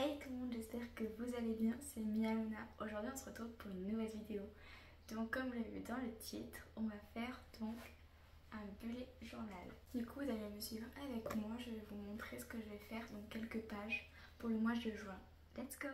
Hey tout le monde, j'espère que vous allez bien, c'est Mialuna. Aujourd'hui on se retrouve pour une nouvelle vidéo. Donc comme vous l'avez vu dans le titre, on va faire donc un bullet journal. Du coup vous allez me suivre avec moi, je vais vous montrer ce que je vais faire, donc quelques pages pour le mois de juin. Let's go!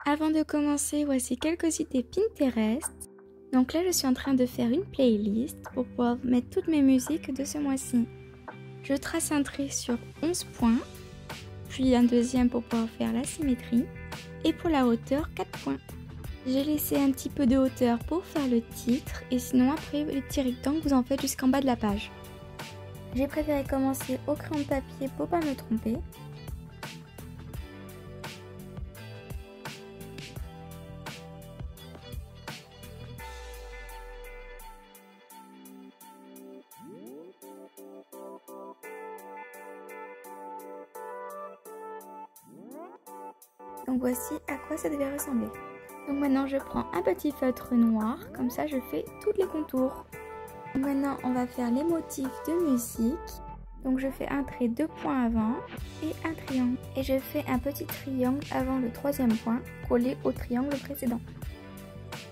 Avant de commencer, voici quelques idées Pinterest. Donc là, je suis en train de faire une playlist pour pouvoir mettre toutes mes musiques de ce mois-ci. Je trace un trait sur 11 points, puis un deuxième pour pouvoir faire la symétrie, et pour la hauteur, 4 points. J'ai laissé un petit peu de hauteur pour faire le titre, et sinon après, les petits rectangles, vous en faites jusqu'en bas de la page. J'ai préféré commencer au crayon de papier pour pas me tromper. Donc voici à quoi ça devait ressembler. Donc maintenant je prends un petit feutre noir, comme ça je fais tous les contours. Donc maintenant on va faire les motifs de musique. Donc je fais un trait 2 points avant et un triangle. Et je fais un petit triangle avant le troisième point, collé au triangle précédent.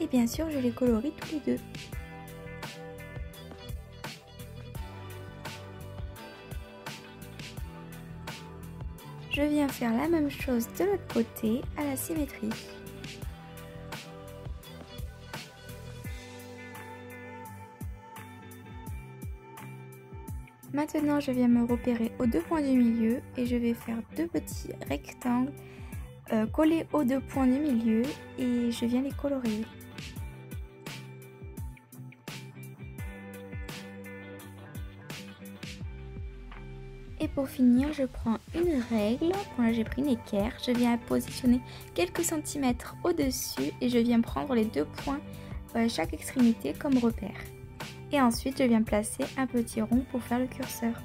Et bien sûr je les colorie tous les deux. Je viens faire la même chose de l'autre côté à la symétrie. Maintenant, je viens me repérer aux deux points du milieu et je vais faire deux petits rectangles collés aux deux points du milieu et je viens les colorer. Et pour finir, je prends une règle, bon là j'ai pris une équerre, je viens positionner quelques centimètres au-dessus et je viens prendre les deux points chaque extrémité comme repère. Et ensuite je viens placer un petit rond pour faire le curseur.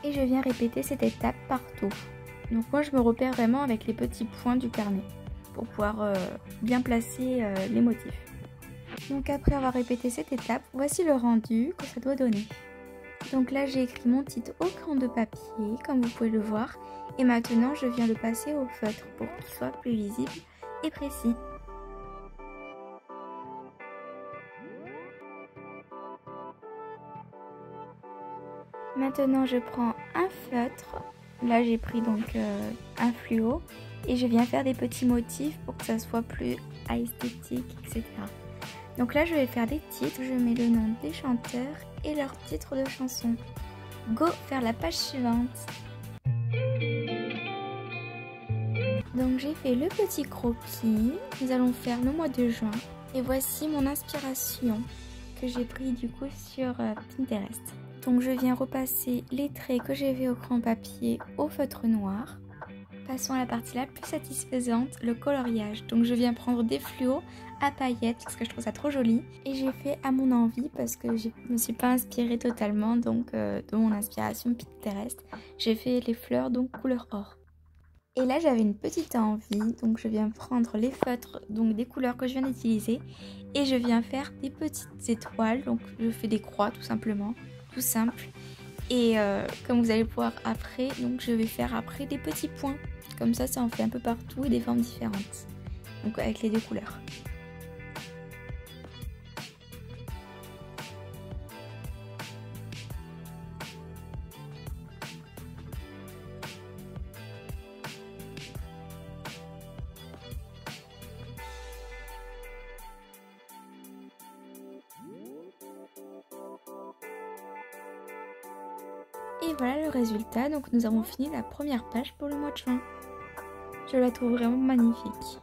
Et je viens répéter cette étape partout. Donc moi je me repère vraiment avec les petits points du carnet pour pouvoir bien placer les motifs. Donc après avoir répété cette étape, voici le rendu que ça doit donner. Donc là j'ai écrit mon titre au crayon de papier comme vous pouvez le voir et maintenant je viens le passer au feutre pour qu'il soit plus visible et précis. Maintenant je prends un feutre, là j'ai pris donc un fluo et je viens faire des petits motifs pour que ça soit plus esthétique, etc. Donc là je vais faire des titres, je mets le nom des chanteurs et leur titre de chanson. Go faire la page suivante. Donc j'ai fait le petit croquis, nous allons faire le mois de juin et voici mon inspiration que j'ai pris du coup sur Pinterest. Donc je viens repasser les traits que j'ai fait au crayon papier au feutre noir. Passons à la partie la plus satisfaisante, le coloriage. Donc je viens prendre des fluos à paillettes parce que je trouve ça trop joli. Et j'ai fait à mon envie parce que je ne me suis pas inspirée totalement donc de mon inspiration Pinterest. J'ai fait les fleurs donc couleur or. Et là j'avais une petite envie, donc je viens prendre les feutres, donc des couleurs que je viens d'utiliser. Et je viens faire des petites étoiles, donc je fais des croix tout simplement, tout simple. Et comme vous allez voir après, donc je vais faire après des petits points. Comme ça en fait un peu partout et des formes différentes. Donc avec les deux couleurs. Et voilà le résultat, donc nous avons fini la première page pour le mois de juin. Je la trouve vraiment magnifique.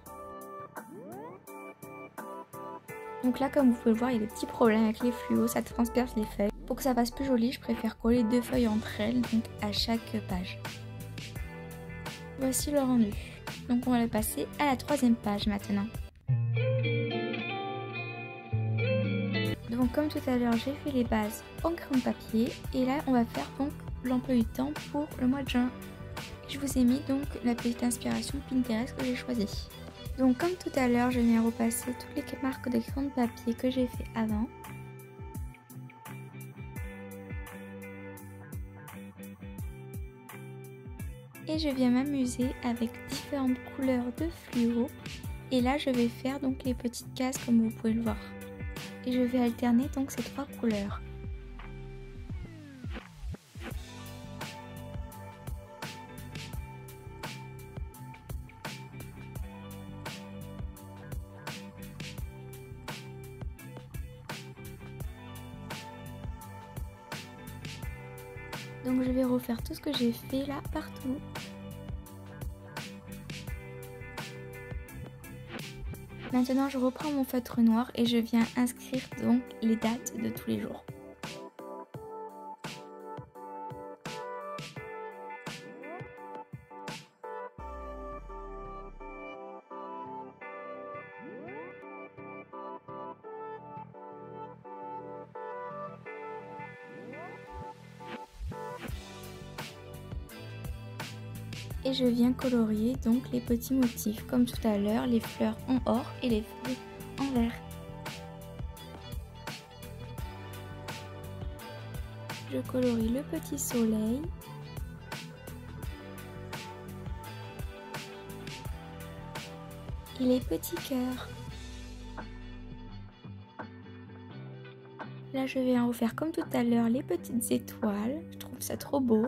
Donc là comme vous pouvez le voir il y a des petits problèmes avec les fluos, ça transperce les feuilles. Pour que ça fasse plus joli je préfère coller deux feuilles entre elles, donc à chaque page. Voici le rendu. Donc on va le passer à la 3e page maintenant. Donc comme tout à l'heure, j'ai fait les bases en crayon de papier et là on va faire donc l'emploi du temps pour le mois de juin. Je vous ai mis donc la petite inspiration Pinterest que j'ai choisie. Donc comme tout à l'heure, je viens repasser toutes les marques de crayon de papier que j'ai fait avant. Et je viens m'amuser avec différentes couleurs de fluo. Et là je vais faire donc les petites cases comme vous pouvez le voir. Et je vais alterner donc ces 3 couleurs. Donc je vais refaire tout ce que j'ai fait là partout. Maintenant je reprends mon feutre noir et je viens inscrire donc les dates de tous les jours. Et je viens colorier donc les petits motifs comme tout à l'heure, les fleurs en or et les feuilles en vert. Je colorie le petit soleil. Et les petits cœurs. Là je vais en refaire comme tout à l'heure les petites étoiles. Je trouve ça trop beau.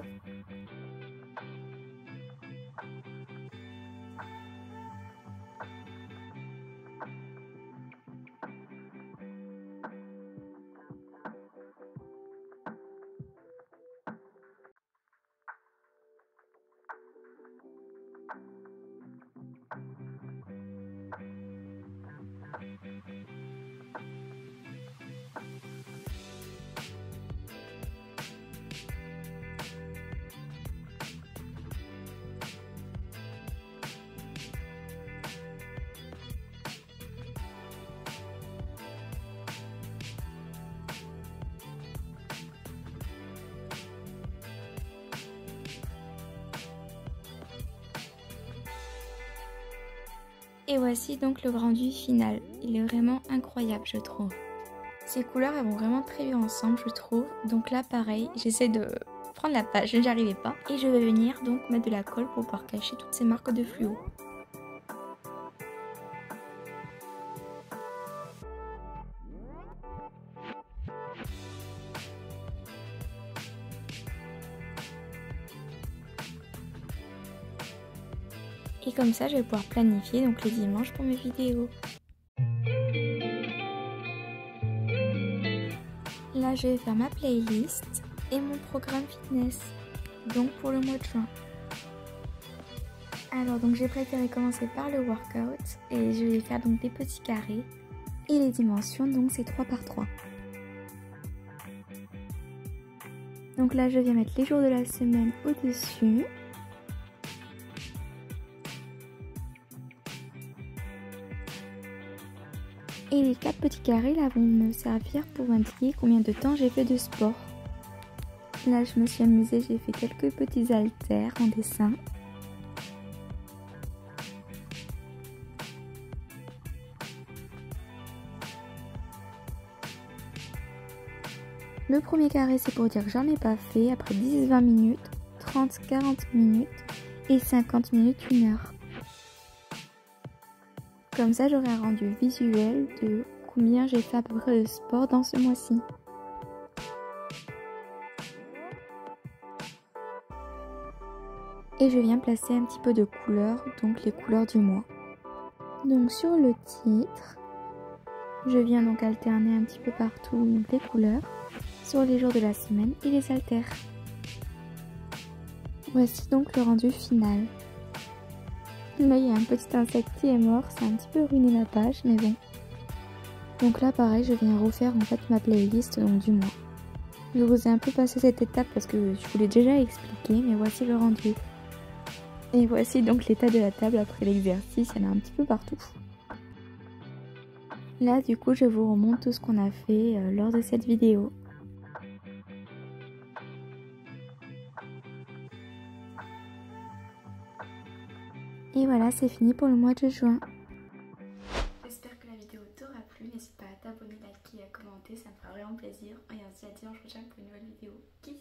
Et voici donc le rendu final. Il est vraiment incroyable je trouve. Ces couleurs elles vont vraiment très bien ensemble je trouve. Donc là pareil, j'essaie de prendre la page, je n'y arrivais pas. Et je vais venir donc mettre de la colle pour pouvoir cacher toutes ces marques de fluo. Et comme ça, je vais pouvoir planifier donc les dimanches pour mes vidéos. Là, je vais faire ma playlist et mon programme fitness, donc pour le mois de juin. Alors, donc j'ai préféré commencer par le workout et je vais faire donc des petits carrés. Et les dimensions, donc c'est 3 par 3. Donc là, je viens mettre les jours de la semaine au-dessus. Et les 4 petits carrés là vont me servir pour indiquer combien de temps j'ai fait de sport. Là je me suis amusée, j'ai fait quelques petits haltères en dessin. Le premier carré c'est pour dire que j'en ai pas fait après 10-20 minutes, 30-40 minutes et 50 minutes 1 heure. Comme ça, j'aurai un rendu visuel de combien j'ai fait à peu près de sport dans ce mois-ci. Et je viens placer un petit peu de couleur, donc les couleurs du mois. Donc sur le titre, je viens donc alterner un petit peu partout les couleurs sur les jours de la semaine et les haltères. Voici donc le rendu final. Là, il y a un petit insecte qui est mort, ça a un petit peu ruiné ma page, mais bon. Donc là, pareil, je viens refaire en fait ma playlist donc, du mois. Je vous ai un peu passé cette étape parce que je vous l'ai déjà expliqué, mais voici le rendu. Et voici donc l'état de la table après l'exercice, il y en a un petit peu partout. Là du coup je vous remonte tout ce qu'on a fait lors de cette vidéo. Et voilà, c'est fini pour le mois de juin. J'espère que la vidéo t'aura plu, n'hésite pas à t'abonner, liker et à commenter, ça me fera vraiment plaisir. Et on se dit à dimanche prochain pour une nouvelle vidéo. Kiss!